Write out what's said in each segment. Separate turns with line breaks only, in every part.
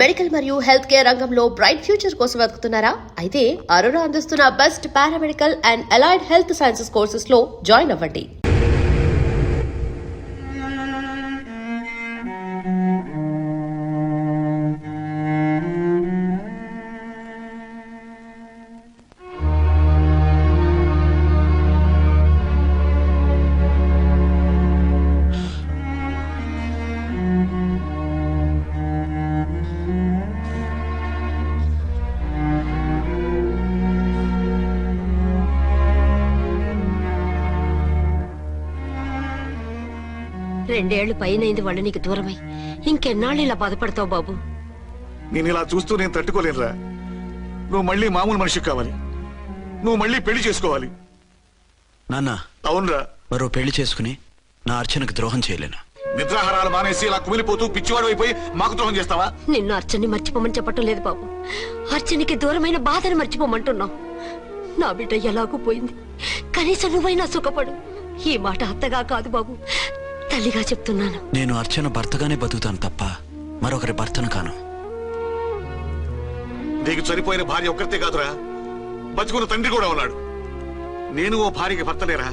Medical మరియు health care రంగంలో bright future కోసం వెతుకుతున్నారా? అయితే అరోరా అందిస్తున్న best paramedical and allied health sciences courses లో జాయిన్ అవ్వండి.
రెండేళ్లు పైనైంది వాళ్ళు నీకు దూరమై. ఇంకెన్నాళ్ళు ఇలా బాధపడతావు బాబు?
నేను ఇలా చూస్తూ నేను తట్టుకోలేనురా. నువ్వు మళ్ళీ మామూలు మనిషి కావాలి. నువ్వు మళ్ళీ పెళ్లి చేసుకోవాలి.
నాన్న,
అవునరా.
మరో పెళ్లి చేసుకుని నా అర్చనకు ద్రోహం చేయలేను.
నిద్రాహారాలు మానేసి ఇలా కుమిలిపోతూ పిచ్చివాడు అయిపోయి మాకు ద్రోహం చేస్తావా?
నిన్ను అర్చన్ని మర్చిపోమని చెప్పటం లేదు బాబు. అర్చనికి దూరమైన బాధను మర్చిపోమంటున్నావు. నా బిడ్డ ఎలాగూ పోయింది, కనీసం నువ్వైనా సుఖపడు. ఈ మాట అత్తగా కాదు బాబు, తల్లిగా చెప్తున్నాను.
నేను అర్చన భర్తగానే బతుకుతాను తప్ప మరొకరి భర్తను కాను.
నీకు చనిపోయిన భార్య ఒక్కరితే కాదురా, బతుకున్న తండ్రి కూడా ఉన్నాడు. నేను ఓ భార్యకి భర్తలేరా.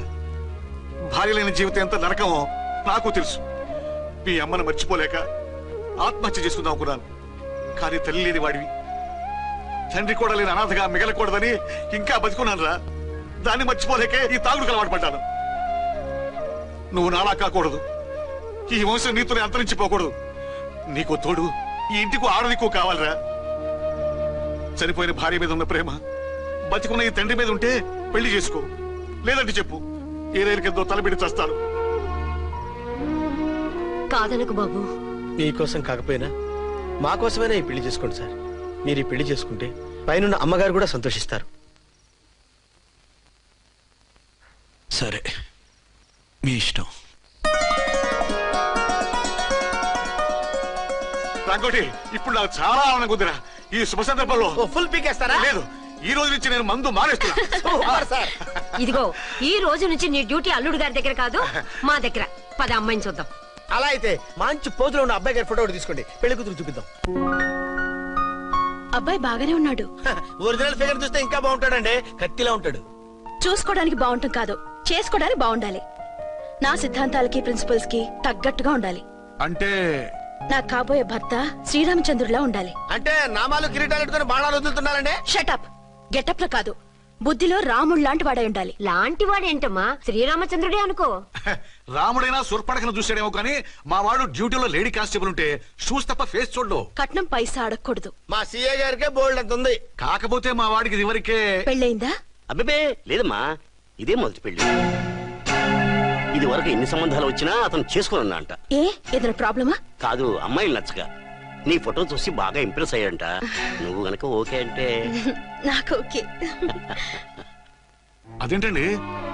భార్య లేని జీవితం ఎంత నరకమో నాకు తెలుసు. మీ అమ్మను మర్చిపోలేక ఆత్మహత్య చేసుకుందాం అనుకున్నాను. కానీ తల్లి లేని వాడివి, తండ్రి కూడా లేని అనాథగా మిగలకూడదని ఇంకా బతుకున్నాను రా. దాన్ని మర్చిపోలేకే ఈ తాగుడుకు అలవాటు పడ్డాను. నువ్వు నాలా కాకూడదు. ఈ వంశం నీతోనే అంతరించిపోకూడదు. నీకు తోడు ఈ ఇంటికి ఆడదికు కావాలిరా. చనిపోయిన భార్య మీద ఉన్న ప్రేమ బతికున్న ఈ తండ్రి మీద ఉంటే పెళ్లి చేసుకో. లేదంటే చెప్పు, ఏ రైలు కిందో తలబెట్టి చస్తాను.
కాదనకు బాబు.
మీకోసం కాకపోయినా మా కోసమైనా ఈ పెళ్లి చేసుకోండి సార్. మీరు ఈ పెళ్లి చేసుకుంటే పైన అమ్మగారు కూడా సంతోషిస్తారు.
సరే, మీ ఇష్టం.
రంగోటి, ఇప్పుడు నాకు చాలా ఆనందంగా ఉందిరా. ఈ శుభ సందర్భంలో
ఫుల్ పీకేస్తారా?
లేదు, ఈ రోజు నుంచి నేను మందు మానేస్తున్నా.
ఇదిగో, ఈ రోజు నుంచి నీ డ్యూటీ అల్లుడు గారి దగ్గర కాదు, మా దగ్గర. పద అమ్మాయిని చూద్దాం.
అలా అయితే మంచి పోజులో ఉన్న అబ్బాయి గారి ఫోటో ఒకటి తీసుకోండి, పెళ్లి కూతురు చూపిద్దాం.
అబ్బాయి బాగానే ఉన్నాడు.
ఒరిజినల్ ఫిగర్ చూస్తే ఇంకా బాగుంటాడండి, కత్తిలా ఉంటాడు.
చూసుకోవడానికి బాగుంటాం కాదు, చేసుకోవడానికి బాగుండాలి. నా సిద్ధాంతాలకి ప్రిన్సిపల్స్ కి తగ్గట్టుగా ఉండాలి.
అంటే
నా కాబోయే భర్త శ్రీరామచంద్రుడిలా ఉండాలి.
అంటే నామాలు కిరీటాలు పెట్టుకుని బాణాలు వదులుతున్నారండి.
షటప్. గెటప్ లో కాదు, బుద్ధిలో రాముడు లాంటి వాడై ఉండాలి.
లాంటి వాడేంటమ్మా, శ్రీరామచంద్రుడే అనుకో.
రాముడైనా సూర్పడకను చూసాడేమో కానీ మా వాడు డ్యూటీలో లేడీ కానిస్టేబుల్ ఉంటే షూస్ తప్ప ఫేస్ చూడడు.
కట్నం పైసా అడగకూడదు.
మా సీఏ గారికే బోల్డ్ అంత ఉంది.
కాకపోతే మా వాడికి ఇదివరకే
పెళ్ళయిందా?
అబ్బే లేదమ్మా, ఇదే మొదటి పెళ్లి. ఇది వరకు ఎన్ని సంబంధాలు వచ్చినా అతను చేసుకోనున్నా అంట.
ఏ ఏదైనా ప్రాబ్లమా?
కాదు, అమ్మాయిలు నచ్చగా నీ ఫోటో చూసి బాగా ఇంప్రెస్ అయ్యంట. నువ్వు గనక ఓకే అంటే
నాకు ఓకే.
అదేంటండి,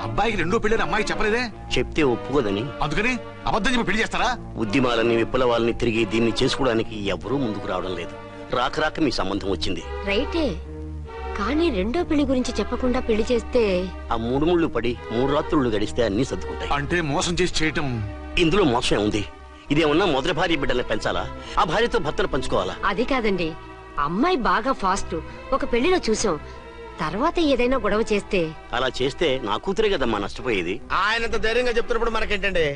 అబ్బాయికి రెండో పెళ్లి అమ్మాయి చెప్పలేదే?
చెప్తే ఒప్పుకోదని.
అందుకని అబద్ధం చెప్పి పెళ్లి చేస్తారా?
ఉద్యమాలని విప్లవాలని తిరిగి దీన్ని చేసుకోవడానికి ఎవరూ ముందుకు రావడం లేదు. రాక రాక మీ సంబంధం వచ్చింది.
రైటే, కానీ రెండో పెళ్లి గురించి చెప్పకుండా పెళ్లి చేస్తే
ఆ మూడు ముళ్ళు పడి 3 రాత్రులు గడిస్తే అన్ని సర్దుకుంటాయి.
అంటే మోసం చేసి చేయటం.
ఇందులో మోసం ఉంది. ఇదేమన్నా మొదటి భార్య బిడ్డల్ని పెంచాలా, ఆ భార్యతో భర్తను పంచుకోవాలా?
అది కాదండి, అమ్మాయి బాగా ఫాస్ట్. ఒక పెళ్లిలో చూసాం, తర్వాత ఏదైనా గొడవ చేస్తే.
అలా చేస్తే నా కూతురే కదమ్మా నష్టపోయేది.
ఆయనంత ధైర్యంగా చెప్తున్నప్పుడు మనకేంటండి?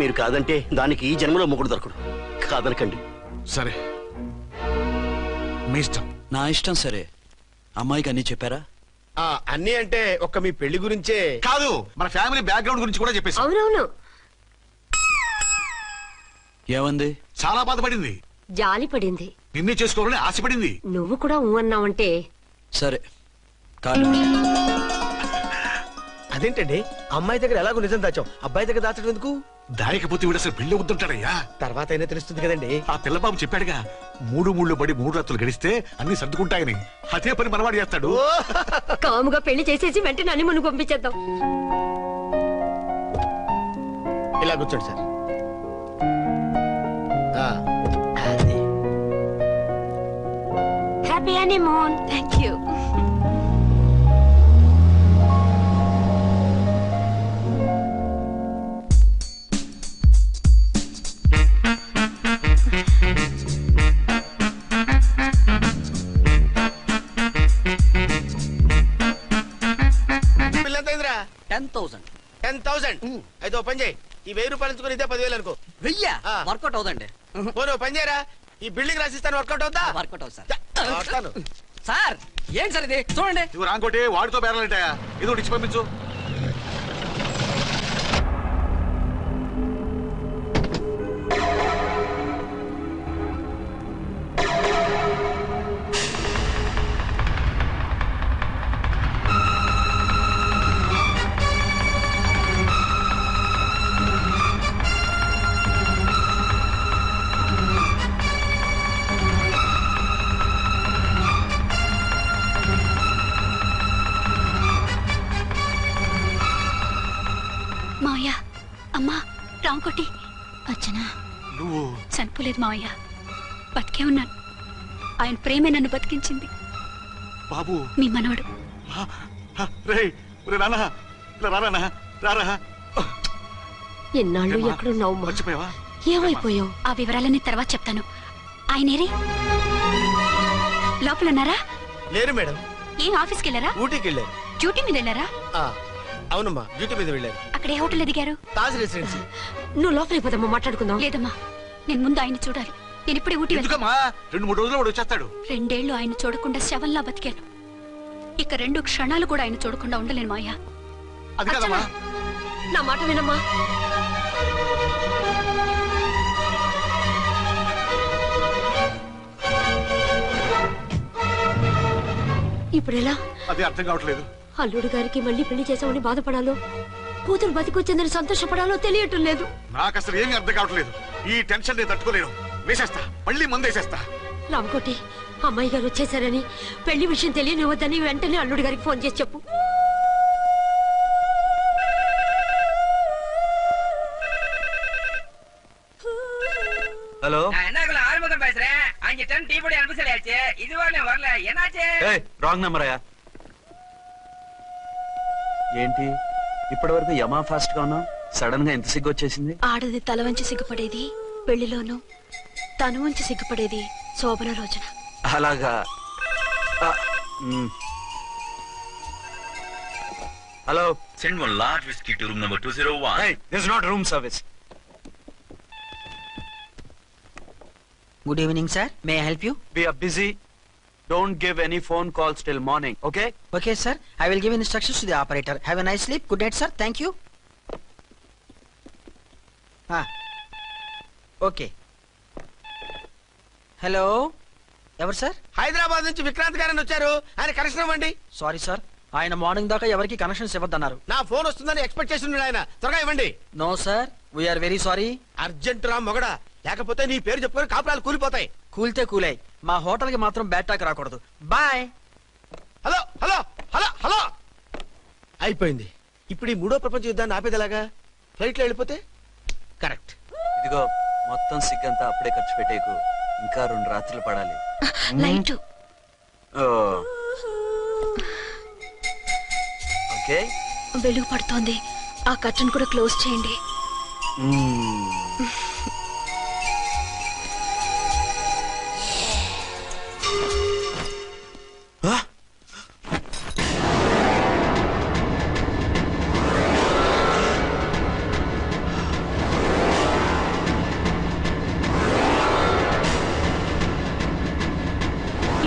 మీరు కాదంటే దానికి ఈ జన్మలో మొగుడు దొరకడు. కాదనకండి.
సరే, మీ ఇష్టం.
నా ఇష్టం. సరే, అమ్మాయికి అన్ని చెప్పారా?
అన్ని అంటే ఒక్క మీ పెళ్లి గురించే
కాదు, మన ఫ్యామిలీ బ్యాక్గ్రౌండ్ గురించి కూడా చెప్పేసి.
అవునవును.
ఏమంది?
చాలా బాధపడింది,
జాలి పడింది,
నిన్నే చేసుకోవాలని ఆశపడింది.
నువ్వు కూడా అన్నావంటే.
సరే, కాదు.
అదేంటండి, అమ్మాయి దగ్గర ఎలాగో నిజం దాచాం, అబ్బాయి దగ్గర దాచడం ఎందుకు?
దాయకపోతే వీడు అసలు పెళ్లి వద్దుంటాడయ్యా.
తర్వాత అయినా తెలుస్తుంది కదండి.
ఆ పిల్లబాబు చెప్పాడుగా, 3 ముళ్ళు పడి 3 రాత్రులు గడిస్తే అన్ని సర్దుకుంటాయని. అదే పని మనవాడు చేస్తాడు.
కాముగా పెళ్లి చేసేసి వెంటనే అన్ని మును పంపించేద్దాం.
ఇలా కూర్చోండి sir.
Happy honeymoon.
Thank you.
పని చేయి, ఈ 1000 రూపాయలు ఇచ్చుకుని ఇదే 10,000 అనుకో.
వెయ్యా
ఆ.
వర్కౌట్ అవుదండి.
పోను పని చేయరా, ఈ బిల్డింగ్ రాసిస్తాను, వర్కౌట్ అవుతా.
వర్కౌట్ అవుతుంది సార్.
వస్తాను.
సార్ ఏం సార్ ఇది చూడండి.
ఇవి రాంకోటి వాడితో బేరాలంటాయా? ఏదో ఒకటి ఇచ్చి పంపించు.
మావయ్య, అమ్మా, రాంకోటి, అర్చన
నువ్వు
చనిపోలేదు మావయ్య, బతికే ఉన్నాను. ఆయన ప్రేమే నన్ను బతికించింది.
బాబు
మీ మనవడు.
రే నాన్న, ఇలా రానా, రారా.
ఎన్నాళ్ళు ఎక్కడున్నావు
మర్చిపోయావా?
ఏమైపోయావు?
ఆ వివరాలన్నీ తర్వాత చెప్తాను. ఆయనేరి లోపలున్నారా?
లేరు మేడం,
ఏం ఆఫీస్కి వెళ్ళారా?
ఊటీకి వెళ్ళారు.
డ్యూటీ మీద వెళ్ళారా?
ఆ, అవునమ్మా, డ్యూటీ మీద వెళ్ళారు.
అక్కడ ఏ హోటల్ ఎదిగారు?
తాజ్ రెసిడెన్సీ.
నువ్వు లోపలికి పోదమ్మా, మాట్లాడుకుందాం.
లేదమ్మా, నేను ముందు ఆయన చూడాలి. నేను ఇప్పుడే ఊటీ వెళ్తాను.
ఎందుకమ్మా? 2-3 రోజుల్లో వాడు వచ్చేస్తాడు.
2 ఏళ్లు ఆయన చూడకుండా శవంలా బతికాను. ఇక 2 క్షణాలు కూడా ఆయన చూడకుండా ఉండలేను మాయా.
అది కదమ్మా.
నా మాట వినమ్మా. ఇప్పుడెలా?
అదే అర్థం కావట్లేదు.
అల్లుడు గారికి మళ్ళీ పెళ్లి చేసామని బాధపడాలో, కూతురు బతికొచ్చిందని సంతోషపడాలో తెలియటం లేదు.
నాకు అసలు ఏమీ అర్థం కావట్లేదు. ఈ టెన్షన్ నేను తట్టుకోలేను. వేసేస్తా, మళ్ళీ మందేసేస్తా.
రామకోటి, అమ్మాయి గారు వచ్చేసారని, పెళ్లి విషయం తెలియనివ్వద్దని వెంటనే అల్లుడు గారికి ఫోన్ చేసి చెప్పు.
ஹலோ
என்ன ஆறுமுகம் பேசுறேன். அங்க டன் டீ பொடி அனுப்ப சொல்லியாச்சு. இதுவரை வரல, என்னாச்சு?
ఏయ్ రాంగ్ నెంబర్ అయ్యా. ఏంటి ఇప్పటి వరకు యమా ఫాస్ట్ గా ఉన్నావు, సడన్ గా ఎంత సిగ్గు వచ్చేసింది?
ఆడది తల వంచి సిగ్గుపడేది పెళ్లిలోనూ, తను వంచి సిగ్గుపడేది శోభన రోజున.
అలాగా. ఆ, మ్. Hello.
Send one large whiskey to room number 201.
Hey, this is not room service.
Good evening sir, may I help you?
We are busy. Don't give any phone calls till morning, okay?
Okay sir, I will give instructions to the operator. Have a nice sleep. Good night sir, thank you. Okay. Hello, ఎవరు sir?
Hyderabad నుంచి విక్రాంత్ గారని వచ్చారు, ఆయన connection ఇవ్వండి.
Sorry sir, ఆయన morning దాకా ఎవరికి connections ఇవ్వద్దన్నారు.
నా ఫోన్ వస్తుందని ఎక్స్పెక్ట్ చేసి ఉన్నాడు ఆయన, త్వరగా ఇవ్వండి.
No sir, we are very sorry.
Urgent రా మొగడా, లేకపోతే నీ పేరు చెప్పుకొని కాపురాలు కూలిపోతాయి.
కూల్తే కూలాయి, మా హోటల్ కి మాత్రం బ్యాడ్ టాక్ రాకూడదు. Bye.
Hello hello hello hello. అయిపోయింది. ఇప్పుడు ఈ 3వ ప్రపంచ యుద్ధాన్ని ఆపేదిలాగా? ఫ్లైట్ లో వెళ్ళిపోతే కరెక్ట్.
ఇదిగో మొత్తం సిగ్గంతా అప్పుడే ఖర్చు పెట్టేకు, ఇంకా 2 రాత్రులు పడాలి.
లైట్
ఓ, ఓకే.
వెలుగు పడుతోంది, ఆ కర్టన్ కూడా క్లోజ్ చేయండి.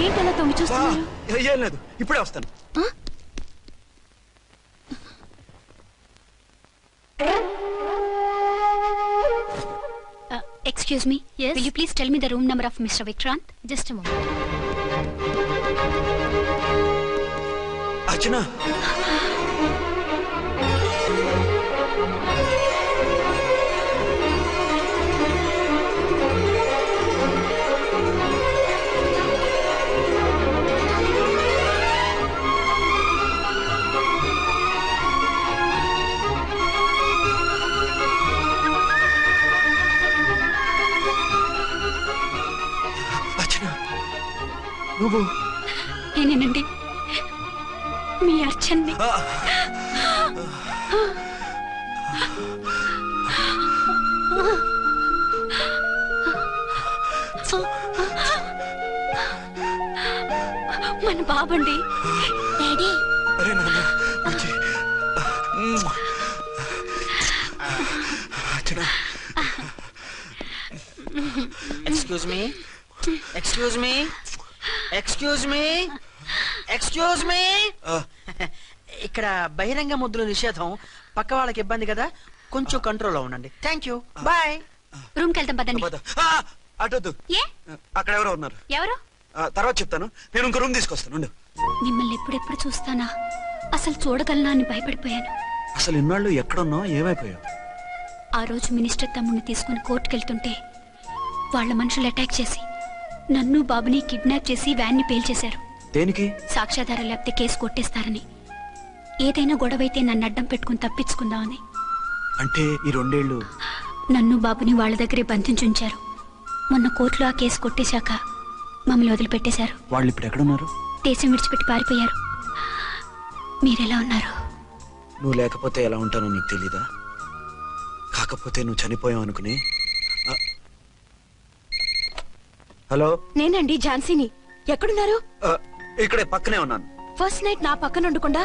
ఏంటలా తొంగి చూస్తున్నారు?
ఏం లేదు, ఇప్పుడే వస్తాను.
Excuse me. Yes. Will you please tell me the room number of Mr. Vikrant? Just a moment.
అర్చన, నువ్వు
నేనేనండి, మీ అర్చన్ని. మన బాబండి. డాడీ.
అరే నాన్న, Archana
excuse me excuse me excuse me excuse me ఇక్కడ బహిరంగ ముద్దుల నిషేధం, పక్క వాళ్ళకి ఇబ్బంది కదా, కొంచెం కంట్రోల్లో ఉండండి. Thank you, bye.
రూమ్కి వెళ్తాం పదండి.
అటొద్దు,
ఏ
అక్కడ ఎవరో ఉన్నారు.
ఎవరు?
తర్వాత చెప్తాను. నేను ఇంకో రూమ్ తీసుకొస్తాను ఉండు.
మిమ్మల్ని ఎప్పుడెప్పుడు చూస్తానా, అసలు చూడగలనా అని భయపడిపోయాను.
అసలు ఇన్నాళ్ళు ఎక్కడున్నావు, ఏమైపోయావు?
ఆ రోజు మినిస్టర్ తమ్ముడిని తీసుకుని కోర్టుకెళ్తుంటే వాళ్ళ మనుషులు అటాక్ చేసి నన్ను బాబుని కిడ్నాప్ చేసి వ్యాన్ని పేల్చేశారు.
దేనికి?
సాక్ష్యాధారం లేకపోతే కేసు కొట్టేస్తారని. ఏదైనా గొడవైతే నన్ను అడ్డం పెట్టుకుని తప్పించుకుందామని.
అంటే ఈ 2 ఏళ్ళు
నన్ను బాబుని వాళ్ళ దగ్గరే బంధించుంచారు. మొన్న కోర్టులో ఆ కేసు కొట్టేశాక మమ్మల్ని వదిలిపెట్టేశారు.
వాళ్ళు ఇప్పుడు ఎక్కడున్నారు?
దేశం విడిచిపెట్టి పారిపోయారు. మీరెలా ఉన్నారు?
నువ్వు లేకపోతే ఎలా ఉంటానో నీకు తెలీదా? కాకపోతే నువ్వు చనిపోయావు అనుకుని. హలో,
నేనండి ఝాన్సీని. ఎక్కడున్నారు?
ఇక్కడే పక్కనే ఉన్నాను.
ఫస్ట్ నైట్ నా పక్కన ఉండకుండా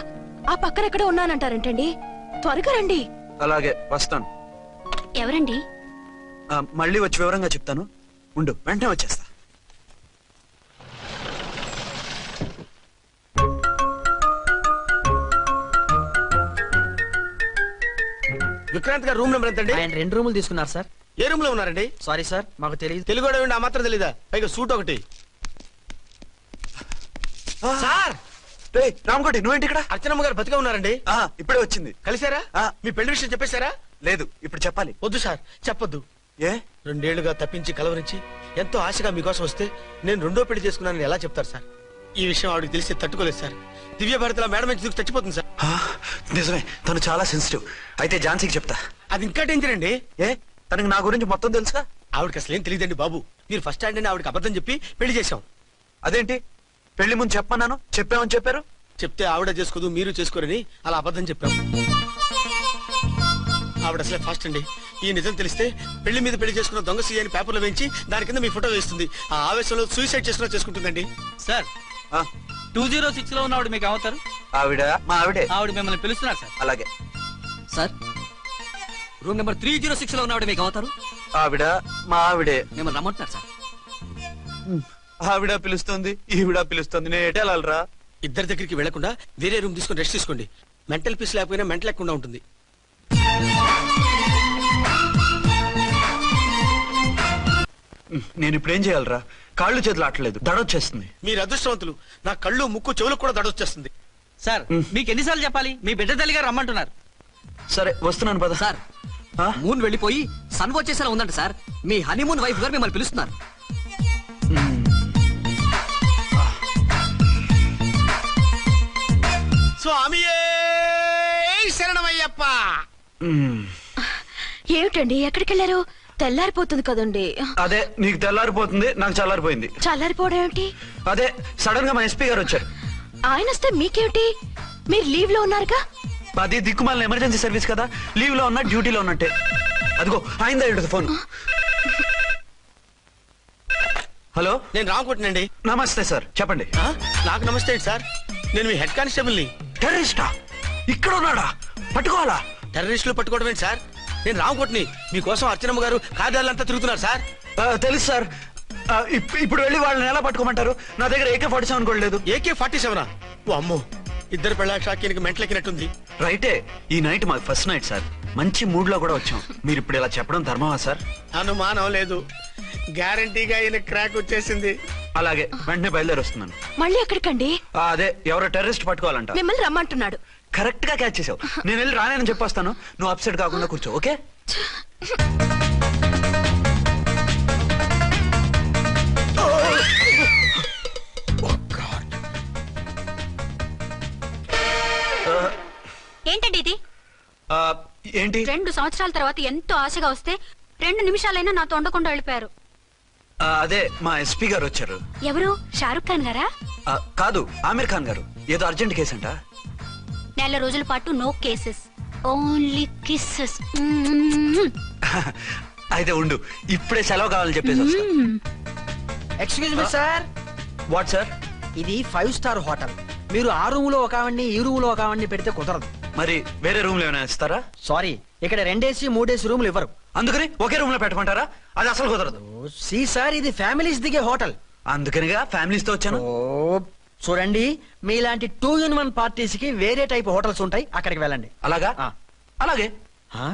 ఆ పక్కన ఎక్కడ ఉన్నానంటారంటండి. త్వరగా రండి.
అలాగే వస్తాను.
ఎవరండి?
మళ్ళీ వచ్చి వివరంగా చెప్తాను. ఉండు, వెంటనే వచ్చేస్తా.
విక్రాంత్ గారు రూమ్ నెంబర్ ఎంతండి?
ఆయన 2 రూములు తీసుకున్నారు సార్.
ఏ రూమ్ లో ఉన్నారండి?
సారీ సార్, మాకు తెలియదు.
తెలుగు ఆ మాత్రం తెలీదా? పైగా సూట్ ఒకటి. సార్,
రామకోటి నువ్వేంటి ఇక్కడ?
అర్చనమ్మ గారు బతిగా ఉన్నారండి.
ఇప్పుడే వచ్చింది.
కలిసారా? మీ పెళ్లి విషయం చెప్పేశారా?
లేదు, ఇప్పుడు చెప్పాలి.
వద్దు సార్, చెప్పొద్దు.
ఏ?
2 ఏళ్లుగా తప్పించి కలవరించి ఎంతో ఆశగా మీకోసం వస్తే నేను 2వ పెళ్లి చేసుకున్నానని ఎలా చెప్తారు సార్? ఈ విషయం ఆవిడకి తెలిసి తట్టుకోలేదు సార్. దివ్య భారతిలో మేడం నుంచి దూకి చచ్చిపోతుంది సార్.
నిజమే, తను చాలా సెన్సిటివ్. అయితే ఝాన్సీకి చెప్తా.
అది ఇంకా డేంజర్ అండి.
ఏ? తనకి నా గురించి మొత్తం తెలుసా?
ఆవిడకి అసలు ఏం తెలియదండి బాబు. మీరు ఫస్ట్ స్టాండ్ అని ఆవిడకి అబద్ధం చెప్పి పెళ్లి చేశాం.
అదేంటి? పెళ్లి ముందు చెప్పమన్నాను, చెప్పామని చెప్పారు.
చెప్తే ఆవిడ చేసుకోదు, మీరు చేసుకోరని అలా అబద్ధం చెప్పాం. ఆవిడ అసలే ఫాస్ట్ అండి. ఈ నిజం తెలిస్తే పెళ్లి మీద పెళ్లి చేసుకున్న దొంగ సీ అని పేపర్లో వేయించి దాని కింద మీ ఫోటో వేస్తుంది. ఆ ఆవేశంలో సూసైడ్ చేసుకుంటుందండి.
సార్ 206 లో ఉన్నవాడు మీకు అవుతారు.
ఆవిడ మా ఆవిడే.
ఆవిడ మిమ్మల్ని పిలుస్తున్నారు సార్.
అలాగే
సార్, రూమ్ నెంబర్ 306 లో ఉన్నవాడు మీకు అవుతారు.
ఆవిడ మా ఆవిడే.
మిమ్మల్ని రమ్మంటున్నారు సార్.
ఆవిడ పిలుస్తుంది, ఈవిడ పిలుస్తుంది. నేను ఎటు వెళ్ళాలరా?
ఇద్దరి దగ్గరికి వెళ్లకుండా వేరే రూమ్ తీసుకుని రెస్ట్ తీసుకోండి. మెంటల్ పీస్ లేకపోయినా మెంటల్ లేకుండా ఉంటుంది.
నేను ఇప్పుడు ఏం చేయాలరా? కాళ్ళు చేతులు ఆటలేదు, దడొచ్చేస్తుంది.
మీరు అదృష్టవంతులు. నా కళ్ళు ముక్కు చెవులకు కూడా దడొచ్చేస్తుంది.
సార్, మీకు ఎన్నిసార్లు చెప్పాలి? మీ బిడ్డ తల్లి గారు రమ్మంటున్నారు.
సరే వస్తున్నాను పద.
సార్, మూన్ వెళ్ళిపోయి సన్ వచ్చేసేలా ఉందంట సార్. మీ హనీమూన్ వైఫ్ గారు మిమ్మల్ని పిలుస్తున్నారు.
స్వామియే శరణమయ్యప్ప.
ఏమిటండి, ఎక్కడికి వెళ్ళారు? తెల్లారిపోతుంది కదండి.
అదే, నీకు తెల్లారిపోతుంది, నాకు చల్లారిపోయింది.
చల్లారిపోవడం ఏమిటి?
అదే సడన్ గా మా ఎస్పీ గారు వచ్చారు.
ఆయన వస్తే మీకేమిటి? మీరు లీవ్ లో ఉన్నారుగా.
అది దిక్కుమాలిన ఎమర్జెన్సీ సర్వీస్ కదా, లీవ్ లో ఉన్నా డ్యూటీలో ఉన్నట్టే. అదిగో ఆయన దగ్గర ఫోన్. హలో,
నేను రామకోటినండి.
నమస్తే సార్, చెప్పండి.
నాకు నమస్తే సార్. నేను మీ హెడ్ కానిస్టేబుల్ ని.
టెర్రరిస్టా? ఇక్కడ ఉన్నాడా? పట్టుకోవాలా?
టెర్రరిస్టులు పట్టుకోవడం ఏంటి సార్? నేను రామకోటిని. మీకోసం అర్చనమ్మ గారు కార్యాలంతా తిరుగుతున్నారు సార్.
తెలుసు సార్. ఇప్పుడు వెళ్ళి వాళ్ళని ఎలా పట్టుకోమంటారు? నా దగ్గర AK-47 కూడా లేదు.
AK-47? ఓ అమ్మో, ఇద్దరు పెళ్ళ షాకీనికి మెంటలెక్కినట్టుంది.
రైటే, ఈ నైట్ మాకు ఫస్ట్ నైట్ సార్. మంచి మూడ్ లో కూడా వచ్చాం. మీరు ఇప్పుడు ఇలా చెప్పడం ధర్మమా సార్?
అనుమానం లేదు, గ్యారంటీగా ఈయన క్రాక్ వచ్చేసింది.
అలాగే, వెంటనే బయలుదేరి వస్తున్నాను.
మళ్ళీ ఎక్కడికండి?
అదే, ఎవరో టెర్రరిస్ట్ పట్టుకోవాలంట.
మిమ్మల్ని రమ్మంటున్నాడు.
కరెక్ట్ గా క్యాచ్ చేసావు. నేను వెళ్ళి రానని చెప్పొస్తాను, నువ్వు అప్సెట్ కాకుండా కూర్చో, ఓకే?
ఏంటండి ఇది?
ఏంటి?
2 సంవత్సరాల తర్వాత ఎంతో ఆశగా వస్తే 2 నిమిషాలైనా నాతో ఉండకుండా వెళ్ళిపోయారు.
అదే, మా ఎస్పీ గారు వచ్చారు.
ఎవరు? షారుఖ్ ఖాన్ గారా?
కాదు, ఆమీర్ ఖాన్ గారు. ఏదో అర్జెంట్ కేసు అంట.
4 రోజుల పాటు నో కేసెస్, ఓన్లీ కిస్సెస్.
అయితే ఉండు, ఇప్పుడే సెలవు కావాలని చెప్పేసి వస్తా.
Excuse me sir.
What sir?
ఇది 5 స్టార్ హోటల్. మీరు ఆ రూమ్ లో ఒక ఆవిడ్ని, ఈ రూమ్ లో ఒక ఆవిడ్ని పెడితే కుదరదు.
మరి వేరే రూమ్ లో ఏమైనా ఇస్తారా?
సారీ, ఇక్కడ 2 AC 3 AC రూములు ఇవ్వరు.
అందుకని ఒకే రూమ్ లో పెట్టమంటారా? అది అసలు కుదరదు.
సి సార్, ఇది ఫ్యామిలీస్ దిగే హోటల్.
అందుకనిగా ఫ్యామిలీస్ తో వచ్చాను.
చూడండి, మీలాంటి 2-in-1 పార్టీస్ కి వేరే టైప్ హోటల్స్ ఉంటాయి, అక్కడికి వెళ్ళండి.
అలాగా?
ఆ.
అలాగే.
ఆ?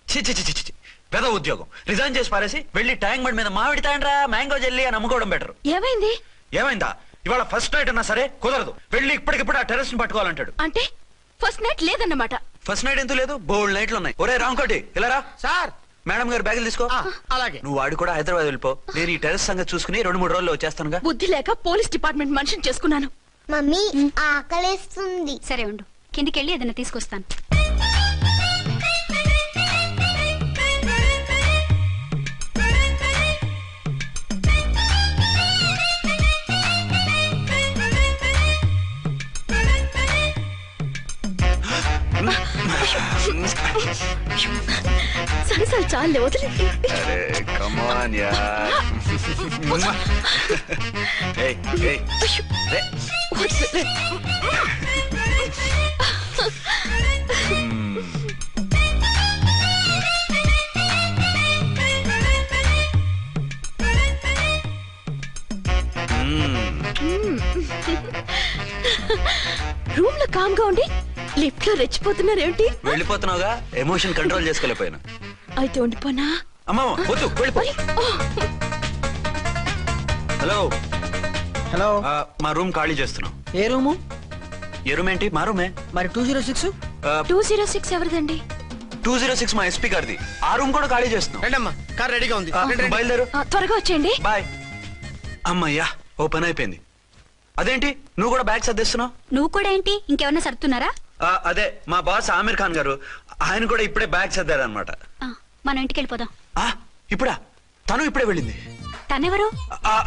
చి చి చి చి చి. పెద్ద ఉద్యోగం రిజైన్ చేసి పారేసి వెళ్ళి ట్యాంక్ బండ్ మీద మామిడి తాండ్రా మ్యాంగో జెల్లీ అని అమ్ముకోవడం బెటర్.
ఏమైంది?
ఏమైందా? ఇవాళ ఫస్ట్ నైట్ అన్నా సరే కుదరదు. వెళ్ళి ఇప్పటికిప్పుడు ఆ టెర్రస్ ని పట్టుకోవాలంటాడు.
అంటే ఫస్ట్ నైట్ లేదన్నమాట.
ఫస్ట్ నైట్ ఎందుకు లేదు? బోల్డ్ నైట్లు ఉన్నాయి. ఒరే రాంకోటి ఇలారా.
సార్.
మేడం గారు బ్యాగులు తీసుకో.
అలాగే.
నువ్వు వాడు కూడా హైదరాబాద్ వెళ్ళిపో. నేను ఈ టెర్రస్ సంగతి చూసుకుని 2-3 రోజుల్లో వచ్చేస్తానుగా.
బుద్ధి లేక పోలీస్ డిపార్ట్మెంట్ మనిషిని చేసుకున్నాను.
మమ్మీ ఆకలేస్తుంది.
సరే ఉండు, కిందికెళ్ళి ఏదైనా తీసుకొస్తాను.
సరే సరే చాలే, వదిలే.
Come on, yeah. Hey, hey. Hey.
వదిలే. రూమ్ లో కామ్ గా ఉండి లిఫ్ట్ లో రెచ్చిపోతున్నారేంటి?
వెళ్ళిపోతున్నావుగా, ఎమోషన్ కంట్రోల్ చేసుకోలేకపోయాను.
అయితే ఉండిపోనా?
అమ్మా వద్దు, వెళ్ళిపో. Hello
hello.
మా రూమ్ ఖాళీ చేస్తున్నాం.
ఏ రూము?
ఏ రూమ్ ఏంటి? మా రూమే.
మరి 206?
206 ఎవరిదండి?
206 మా ఎస్పీ గారిది. ఆ రూమ్ కూడా ఖాళీ చేస్తున్నాం.
రండమ్మా, కార్ రెడీగా ఉంది.
బయలుదేరు.
త్వరగా వచ్చేయండి.
బాయ్. అమ్మయ్యా, ఓ పని అయిపోయింది. అదేంటి నువ్వు కూడా బ్యాగ్ సర్దేస్తున్నావు?
నువ్వు కూడా ఏంటి, ఇంకెవరన్నా సర్దుతున్నారా?
అదే మా బాస్ ఆమీర్ ఖాన్ గారు, ఆయన కూడా ఇప్పుడే బ్యాగ్ సర్దారనమాట.
మనం ఇంటికి వెళ్ళిపోదాం.
ఇప్పుడా? తను ఇప్పుడే వెళ్ళింది.
తనెవరు?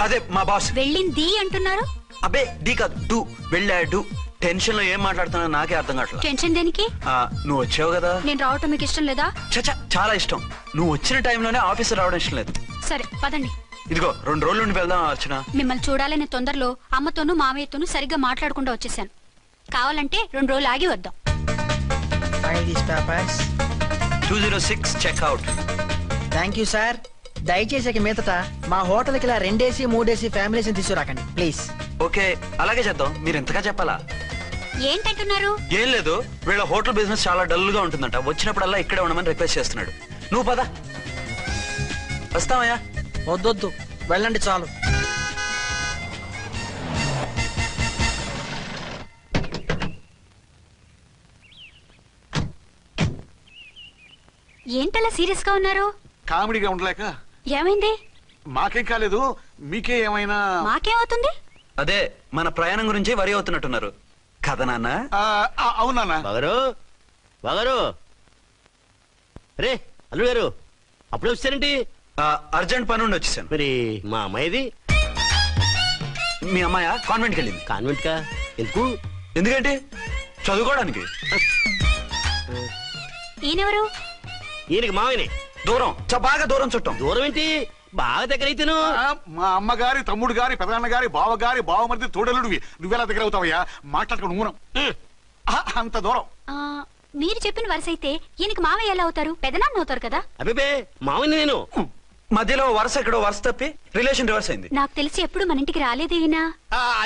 అదే మా బాస్.
వెళ్ళింది అంటున్నారు.
అబ్బే డీ కాదు, డూ. వెళ్ళాడు. టెన్షన్ లో ఏం మాట్లాడుతున్నా నాకే అర్థం కావట్లేదు.
టెన్షన్ దేనికి?
నువ్వు వచ్చావు కదా.
నేను రావటం మీకు ఇష్టం లేదా?
చచ్చా, చాలా ఇష్టం. నువ్వు వచ్చిన టైంలోనే ఆఫీసర్ రావడం ఇష్టం లేదు.
సరే పదండి.
ఇదిగో 2 రోజుల నుండి వెళ్దాం అర్చన.
మిమ్మల్ని చూడాలనే తొందరలో అమ్మతోనూ మామయ్యతోనూ సరిగ్గా మాట్లాడకుండా వచ్చేసాను. కావాలంటే 2 రోజులు ఆగి వద్దాం.
206 చెక్అవుట్.
Thank you sir. దయచేసి మీదట మా హోటల్కి ఇలా 2 AC 3 AC ఫ్యామిలీస్ తీసుకురాకండి ప్లీజ్.
ఓకే, అలాగే చేద్దాం. మీరు ఎంతగా చెప్పాలా?
ఏంటంటున్నారు?
ఏం లేదు, వీళ్ళ హోటల్ బిజినెస్ చాలా డల్ గా ఉంటుందంట. వచ్చినప్పుడల్లా ఇక్కడే ఉండమని రిక్వెస్ట్ చేస్తున్నాడు. నువ్వు పద. వస్తావయ్యా?
వద్దొద్దు, వెళ్ళండి చాలు.
ఏంటలా సీరియస్ గా ఉన్నారు?
కామెడీగా ఉండలేక.
ఏమైంది?
మాకేం కాలేదు, మీకే ఏమైనా?
మాకేమవుతుంది?
అదే మన ప్రయాణం గురించి వరి అవుతున్నట్టున్నారు కదా నాన్న?
అవునా
బాగారు బాగారు. రే అల్లుడు గారు, అప్పుడే వచ్చారేంటి?
అర్జెంట్ పని ఉండి వచ్చేసాను.
మరి మా అమ్మాయిది?
మీ అమ్మాయ కాన్వెంట్కి వెళ్ళింది.
కాన్వెంట్ కా? ఎందుకు?
ఎందుకంటే చదువుకోవడానికి.
ఈయనెవరు?
ఈయనకి మావయ్యనే.
దూరం, బాగా దూరం చుట్టాం.
దూరం ఏంటి, బాగా దగ్గర అయితేను.
మా అమ్మగారి, తమ్ముడు గారి, పెదనాన్న గారి, బావ గారి, బావమరిది, తోడలుడివి. నువ్వెలా దగ్గర అవుతావయ్యా? మాట్లాడుకుని ఊనం. అంత దూరం.
మీరు చెప్పిన వరుస అయితే ఈయనకి మావయ్య ఎలా అవుతారు? పెదనాన్న అవుతారు కదా.
అబ్బే మావయ్య నేను.
మధ్యలో వరుస ఎక్కడో వరుస తప్పి రిలేషన్ రివర్స్ అయింది.
నాకు తెలిసి ఎప్పుడు మన ఇంటికి రాలేదు ఈయన.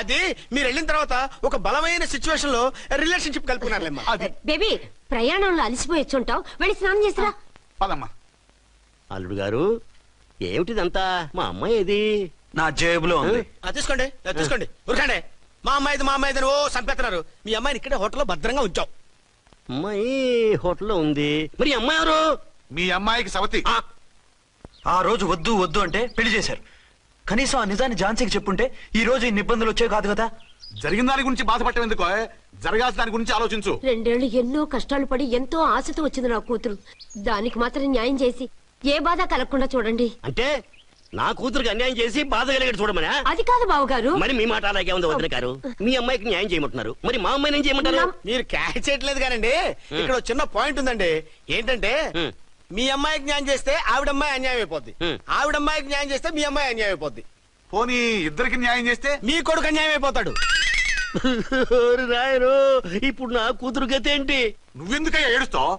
అది మీరు వెళ్ళిన తర్వాత ఒక బలమైన సిచ్యువేషన్ లో రిలేషన్షిప్ కలుపుకున్నారులేమ్మా.
బేబీ, ప్రయాణంలో అలసిపోయొచ్చుంటావు, వెళ్ళి స్నానం చేసిరా.
పదమ్మా.
అల్లుడు గారు, ఏమిటిదంతా? మా అమ్మాయి ఏది?
నా జేబులో ఉంది.
తీసుకోండి తీసుకోండి, ఉరకండి. మా అమ్మాయిది ఓ సంపెత్తనారు. మీ అమ్మాయిని ఇక్కడే హోటల్లో భద్రంగా ఉంచాం.
అమ్మాయి హోటల్లో ఉంది. మరి అమ్మాయి ఎవరు?
మీ అమ్మాయికి సవతి.
ఆ రోజు వద్దు వద్దు అంటే పెళ్లి చేశారు. కనీసం ఆ నిజాన్ని ఝాన్సీకి చెప్పుంటే ఈ రోజు ఇన్ని ఇబ్బందులు వచ్చే కాదు కదా.
జరిగిన దాని గురించి బాధపడటం ఎందుకో, జరగాల్సిన దాని గురించి ఆలోచించు.
2 ఏళ్లు ఎన్నో కష్టాలు పడి ఎంతో ఆశతో వచ్చింది నా కూతురు. దానికి మాత్రం న్యాయం చేసి ఏ బాధ కలగకుండా చూడండి.
అంటే నా కూతురికి అన్యాయం చేసి బాధ కలిగేది చూడమనా?
అది కాదు బావగారు.
మరి మీ మాట అలాగే ఉంది వదిన గారు. మీ అమ్మాయికి న్యాయం చేయమంటున్నారు, మరి మా అమ్మాయిని ఏం చేయమంటారు?
మీరు క్యాచ్ చేయట్లేదు కానండి. ఇక్కడ చిన్న పాయింట్ ఉందండి. ఏంటంటే మీ అమ్మాయికి న్యాయం చేస్తే ఆవిడమ్మాయి అన్యాయం అయిపోద్ది, ఆవిడమ్మాయికి న్యాయం చేస్తే మీ అమ్మాయి అన్యాయం అయిపోద్ది.
పోనీ ఇద్దరికి న్యాయం చేస్తే
మీ కొడుకు అన్యాయం అయిపోతాడు.
రాయరు, ఇప్పుడు నా కూతురు గతి ఏంటి?
నువ్వెందుకయ్యా ఏడుస్తావు?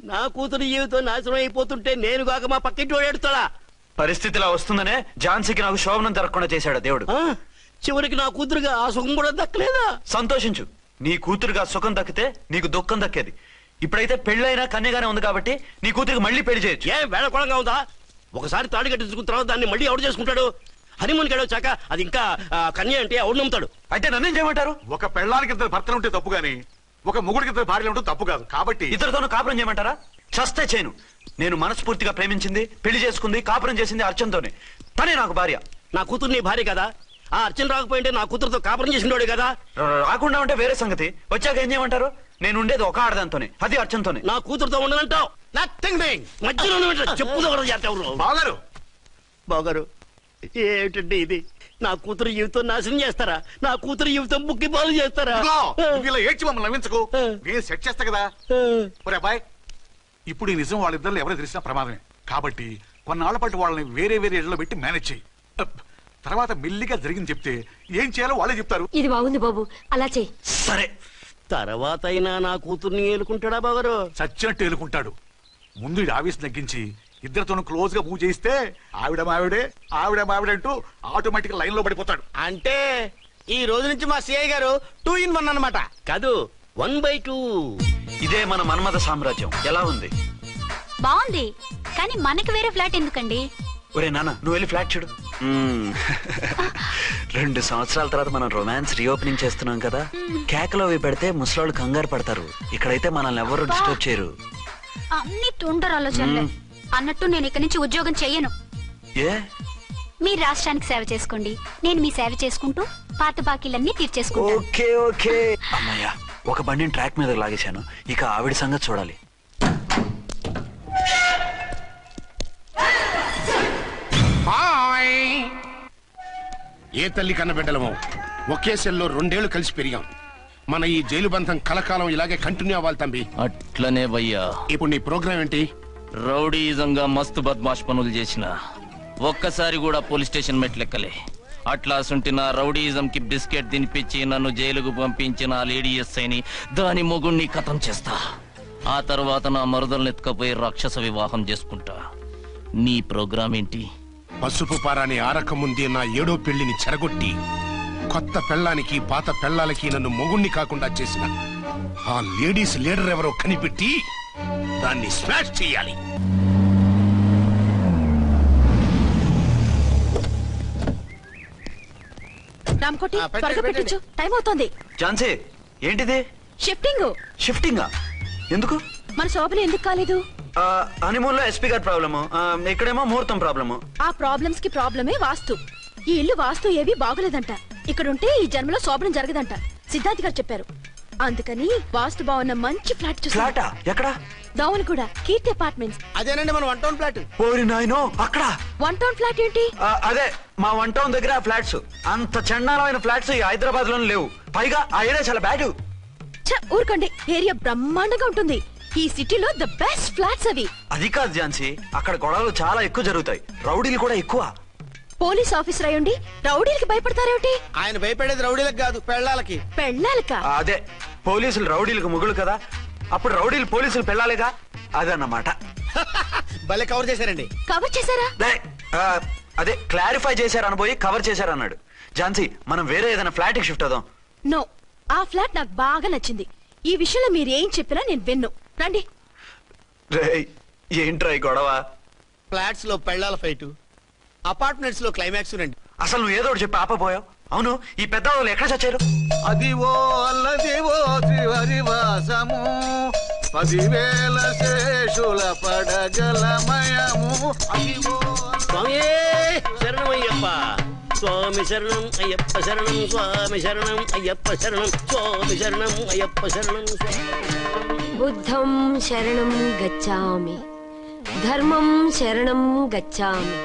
నా కూతురు జీవితం నాశనం అయిపోతుంటే నేను కాక మా పక్కింటి వాడు ఏడుతాడా?
పరిస్థితిలా వస్తుందనే ఝాన్సీకి నాకు శోభనం జరగకుండా చేశాడు దేవుడు.
చివరికి నా కూతురుగా ఆ సుఖం కూడా దక్కలేదా?
సంతోషించు, నీ కూతురుగా సుఖం దక్కితే నీకు దుఃఖం దక్కేది. ఇప్పుడైతే పెళ్ళైనా కన్యగానే ఉంది కాబట్టి నీ కూతురికి మళ్ళీ పెళ్లి చేయొచ్చు.
ఏం వేళకోళంగా ఉందా? ఒకసారి తాడి కట్టించుకున్న తర్వాత దాన్ని మళ్ళీ ఎవడు చేసుకుంటాడు? హనీమూన్కి వచ్చాక అది ఇంకా కన్య అంటే ఎవడు నమ్ముతాడు?
అయితే నన్నేం చేయమంటారు?
ఒక పెళ్ళానికి ఇద్దరు భర్తలు ఉంటే తప్పు గాని ఒక మొగుడికి ఇద్దరు భార్యలు ఉంటే తప్పు కాదు. కాబట్టి
ఇద్దరితోనూ కాపురం చేయమంటారా? చస్తే చేయను. నేను మనస్ఫూర్తిగా ప్రేమించింది, పెళ్లి చేసుకుంది, కాపురం చేసింది అర్చనతోనే. తనే నాకు భార్య.
నా కూతురు నీ భార్య కదా? ఆ అర్చన రాకపోయింటే నా కూతురుతో కాపురం చేసినోడే కదా?
రాకుండా ఉంటే వేరే సంగతి. వచ్చాక ఏం చేయమంటారు? నేను ఉండేది ఒక ఆడదాంతోనే, అది అర్చనతోనే.
నా కూతురుతో ఉండనంటావు? Nothing doing. మధ్యలో చెప్పుదో
బాగారు
బాగారు ఏమిటండి ఇది? నా కూతురు జీవితం నాశనం చేస్తారా? నా కూతురు జీవితం బుక్కి పాలు చేస్తారా?
ఇలా ఏడ్చి మమ్మల్ని నవ్వించకు. నేను సెట్ చేస్తా కదా. ఒరే అబ్బాయి, ఇప్పుడు ఈ నిజం వాళ్ళిద్దరు ఎవరో తెలిసినా ప్రమాదమే. కాబట్టి కొన్నాళ్ల పాటు వాళ్ళని వేరే వేరే ఇళ్లలో పెట్టి మేనేజ్ చేయి. తర్వాత మెల్లిగా జరిగింది చెప్తే ఏం చేయాలో వాళ్ళే చెప్తారు.
ఇది బాగుంది బాబు, అలా చెయ్యి.
సరే.
తర్వాత అయినా నా కూతుర్ని ఏలుకుంటాడా బాగారు?
చచ్చినట్టు ఏలుకుంటాడు. ముందు ఈ ఆవేశం తగ్గించి ఇద్దరితోనూ క్లోజ్ గా పూజ చేయిస్తే ఆవిడ మావిడే ఆవిడ మావిడే అంటూ ఆటోమేటిక్ లైన్ లో పడిపోతాడు.
అంటే ఈ రోజు నుంచి మా సిఐ గారు 2 in 1 అన్నమాట.
కాదు, 1/2.
ఇదే మన మన్మథ సామ్రాజ్యం. ఎలా ఉంది?
బాగుంది, కానీ మనకి వేరే ఫ్లాట్ ఎందుకండి?
ఒరే నాన్న, నువ్వు వెళ్ళి ఫ్లాట్ చూడు. 2 సంవత్సరాల తర్వాత మనం రొమాన్స్ రీఓపెనింగ్ చేస్తున్నాం కదా. కేకలో అవి పెడితే ముసలోళ్ళు కంగారు పడతారు. ఇక్కడైతే మనల్ని ఎవరు డిస్టర్బ్ చేయరు.
అన్ని తొందర ఆలోచనలే. అన్నట్టు నేను ఇక్కడి నుంచి ఉద్యోగం చెయ్యను.
ఏ?
మీరు రాష్ట్రానికి సేవ చేసుకోండి, నేను మీ సేవ చేసుకుంటూ పాత బాకీలన్నీ తీర్చేసుకుంటాను.
Okay okay. అమ్మయ్యా, ఒక బండిని ట్రాక్ మీద లాగేశాను. ఇక ఆవిడ సంగతి చూడాలి.
ఏ తల్లి కన్నబిడ్డలమో ఒకే సెల్లో 2 ఏళ్లు కలిసి పెరిగాం. మన ఈ జైలు బంధం కలకాలం ఇలాగే కంటిన్యూ అవ్వాలి తంబి.
అట్లనే భయ్యా.
ఇప్పుడు నీ ప్రోగ్రామ్ ఏంటి?
రౌడీజంగా మస్తు బద్మాష్ పనులు చేసిన ఒక్కసారి కూడా పోలీస్ స్టేషన్ మెట్లెక్కలే. అట్లా సుంటి నా రౌడీజం కి బిస్కెట్ తినిపించి నన్ను జైలుకు పంపించిన లేడీ ఎస్ఐని దాని మొగుణ్ణి ఖతం చేస్తా. ఆ తర్వాత నా మరుదల్ని ఎత్తుకపోయి రాక్షస వివాహం చేసుకుంటా. నీ ప్రోగ్రామ్ ఏంటి?
పసుపు పారాని ఆరక ముందే నా 7వ పెళ్లిని చెరగొట్టి కొత్త పెళ్ళానికి పాత పెళ్ళాలకి నన్ను మొగుణ్ణి కాకుండా చేసిన ఆ లేడీస్ లీడర్ ఎవరో కనిపెట్టి దాన్ని స్మాష్ చేయాలి.
రామ్కోటి త్వరగా పెట్టించు, టైం అవుతోంది.
ఝాన్సీ, ఏంటిది?
షిఫ్టింగ్.
షిఫ్టింగా? ఎందుకు?
మన శోభన ఎందుకు కాలేదు?
హనీమూన్ లో ఎస్పీ గారి ప్రాబ్లము, ఇక్కడేమో ముహూర్తం ప్రాబ్లము.
ఆ ప్రాబ్లమ్స్ కి ప్రాబ్లమే వాస్తు. ఈ ఇల్లు వాస్తు ఏవి బాగులేదంట. ఇక్కడుంటే ఈ జన్మలో శోభనం జరగదంట సిద్ధాంతి గారు చెప్పారు. అందుకని వాస్తు బాగున్న మంచి ఫ్లాట్ చూసా.
ఫ్లాటా? ఎక్కడ?
దౌన్ కూడా కీర్తి అపార్ట్మెంట్స్.
అదేనండి మన 1 టౌన్ ఫ్లాట్.
ఓరి నాయనో, అక్కడ
1 టౌన్ ఫ్లాట్ ఏంటి?
అదే మా 1 టౌన్ దగ్గర ఫ్లాట్స్. అంత చండాలమైన ఫ్లాట్స్ ఈ హైదరాబాద్ లోనే లేవు. పైగా ఆ ఏరియా చాలా బ్యాడ్.
ఊరుకోండి, ఏరియా బ్రహ్మాండంగా ఉంటుంది. ఈ సిటీలో ద బెస్ట్ ఫ్లాట్స్ అవి.
అది కాదు ఝాన్సీ, అక్కడ గొడవలు చాలా ఎక్కువ జరుగుతాయి. రౌడీలు కూడా ఎక్కువ.
పోలీస్ ఆఫీసర్ అయ్యుండి రౌడీలకి భయపడతారేమిటి?
ఆయన భయపడేది రౌడీలకు కాదు, పెళ్ళాలకి.
పెళ్ళాలకా?
అదే, పోలీసులు రౌడీలకు ముగులు కదా, అప్పుడు రౌడీలు పోలీసులు పెళ్ళాలిగా, అదన్నమాట.
భలే కవర్ చేశారండి.
కవర్ చేశారా?
అదే క్లారిఫై చేశారనబోయి కవర్ చేశారన్నాడు. ఝాన్సీ, మనం వేరే ఏదైనా ఫ్లాట్ కి షిఫ్ట్ అవుదాం.
నో, ఆ ఫ్లాట్ నాకు బాగా నచ్చింది. ఈ విషయంలో మీరు ఏం చెప్పినా నేను విన్ను. రండి.
ఏంట్రా ఈ గొడవ?
ఫ్లాట్స్ లో పెళ్ళాల ఫైట్, అపార్ట్మెంట్స్ లో క్లైమాక్స్ రండి.
అసలు నువ్వు ఏదో ఒకటి చెప్పి ఆపపోయావు. అవును, ఈ పెద్ద వాళ్ళు ఎక్కడ చచ్చారు?
అదివో అల్లదివో త్రివరివాసము 10,000 శేషుల పడగలమయము. అదివో
స్వామి శరణమయ్యప్ప, స్వామి శరణం అయ్యప్ప శరణం, స్వామి శరణం అయ్యప్ప శరణం, స్వామి శరణం అయ్యప్ప శరణం.
బుద్ధం శరణం గచ్చామి, ధర్మం శరణం గచ్చామి.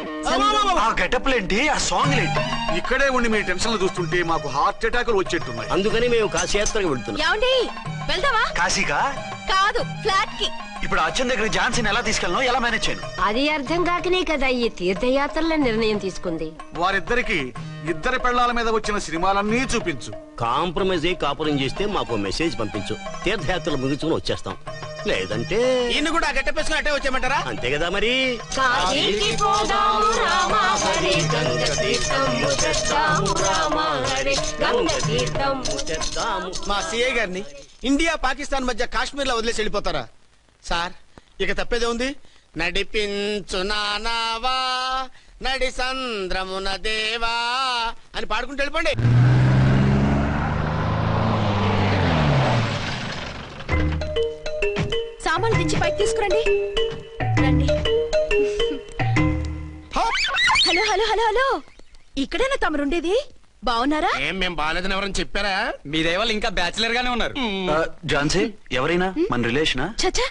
ఆ గెటప్లేంటి, ఆ సాంగ్ ఏంటి?
ఇక్కడే ఉండి మీ టెన్షన్లు చూస్తుంటే మాకు హార్ట్ అటాకులు వచ్చేట్టున్నాయి.
అందుకని మేము కాశీయాత్రకు వెళ్తున్నాం.
ఏమండి, వెళ్దామా?
కాశీకా?
కాదు, ఫ్లాట్ కి.
ఇప్పుడు అచ్చన్ దగ్గర ఝాన్సీని ఎలా తీసుకెళ్ళను, ఎలా మేనేజ్ చేయను?
అది అర్థం కాకనే కదా ఈ తీర్థయాత్రల నిర్ణయం తీసుకుంది.
వారిద్దరికి ఇద్దరి పెళ్ళాల మీద వచ్చిన సినిమాలన్నీ చూపించు.
కాంప్రమైజ్ అయ్యి కాపురం చేస్తే మాకు మెసేజ్ పంపించు. తీర్థయాత్రలు ముగించుకుని వచ్చేస్తాం. లేదంటే
ఈయన కూడా గట్టెప్పేసుకుని అట్టే వచ్చేయమంటారా?
అంతే కదా మరి.
కాశీకి పోదాము రామ హరి గంగ తీర్థము తెద్దాము రామ హరి గంగ తీర్థము
తెద్దాము.
మా సిఐ గారిని ఇండియా పాకిస్తాన్ మధ్య కాశ్మీర్ లో వదిలేసి వెళ్ళిపోతారా సార్? ఇక తప్పేదే ఉంది. నడిపించు నానావా నడి సంద్రమున దేవా అని పాడుకుంటూ వెళ్ళిపోండి.
సామాన్లు దించి పైకి తీసుకురండి. రండి. హలో హలో హలో హలో, ఇక్కడేనా తమరుండేది? బాగున్నారా?
ఏం మేం బాగాలేదని ఎవరని చెప్పారా?
మీ దయవల్ల ఇంకా బ్యాచిలర్ గానే ఉన్నారు.
ఝాన్సీ ఎవరైనా మన రిలేషనా?
చచ్చా,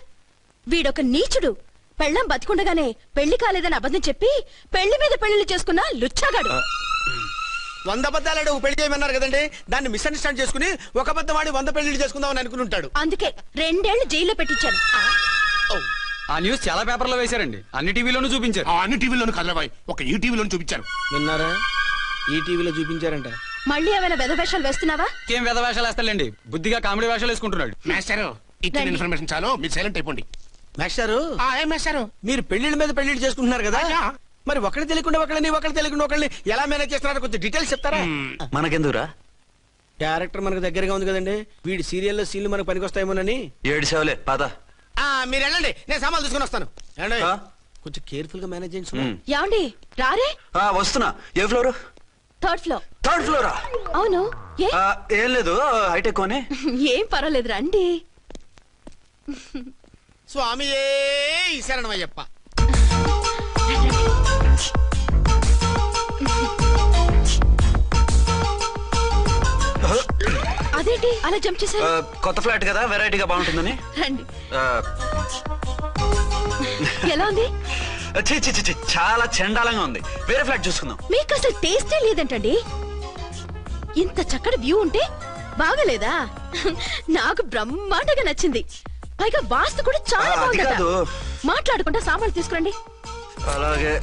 వీడొక నీచుడు. పెళ్ళం బతికుండగానే పెళ్లి కాలేదని అబద్ధం చెప్పి పెళ్లి మీద పెళ్లి చేసుకున్న లుచ్చాగాడు.
100 అబద్ధాలు పెళ్లి చేయమన్నారు కదండి, దాన్ని మిస్అండర్స్టాండ్ చేసుకుని ఒక అబద్ధం ఆడి 100 పెళ్లి చేసుకుందామని అనుకుని ఉంటాడు.
అందుకే 2 ఏళ్లు జైల్లో పెట్టించాను.
ఆ న్యూస్ చాలా పేపర్లో వేశారండి, అన్ని టీవీలోనూ చూపించారు.
అన్ని టీవీలోను కదలబాయ్, ఒక ఈ టీవీలోను చూపించారు.
విన్నారా? ఈ టీవీలో చూపించారంట.
మళ్ళీ ఏమైనా వెధవేషాలు వేస్తున్నావా?
ఏం వెధ వేషాలు వేస్తాడండి, బుద్ధిగా కామెడీ వేషాలు వేసుకుంటున్నాడు.
మాస్టారు ఇచ్చిన ఇన్ఫర్మేషన్ చాలు, మీరు సైలెంట్ అయిపోండి.
మాస్టారు
ఏం మాస్టారు?
మీరు పెళ్లిళ్ళ మీద పెళ్లిళ్ళు చేసుకుంటున్నారు కదా, మరి ఒకళ్ళు తెలియకుండా ఒకళ్ళని ఒకళ్ళు తెలియకుండా ఒకళ్ళని ఎలా మేనేజ్ చేస్తున్నారో కొంచెం డీటెయిల్స్ చెప్తారా?
మనకెందుకురా?
క్యారెక్టర్ మనకు దగ్గరగా ఉంది కదండి, వీడి సీరియల్లో సీన్లు మనకు పనికొస్తాయేమోనని.
7 సేవలే పద.
మీరు వెళ్ళండి, నేను సామాన్లు తీసుకుని వస్తాను. కొంచెం కేర్ఫుల్ గా మేనేజ్ చేయండి.
యాండి రారే?
వస్తున్నా. ఏ ఫ్లోర్?
3rd floor.
3rd ఫ్లోరా?
అవును.
ఏం లేదు, హైటెక్ కోనే.
ఏం పర్వాలేదు, రండి.
స్వామియే శరణమయ్యప్ప.
అదేంటి అలా జంప్ చేశారు?
కొత్త ఫ్లాట్ కదా, వెరైటీగా బాగుంటుందని.
రండి. ఎలా ఉంది?
చాలా చండాలంగా ఉంది. వేరే ఫ్లాట్ చూసుకుందాం.
మీకు అసలు టేస్టే లేదంటండి. ఇంత చక్కటి వ్యూ ఉంటే బాగలేదా? నాకు బ్రహ్మాండంగా నచ్చింది. పైగా వాస్తు కూడా చాలా బాగుంది. మాట్లాడకుండా సామాన్లు తీసుకురండి.
అలాగే.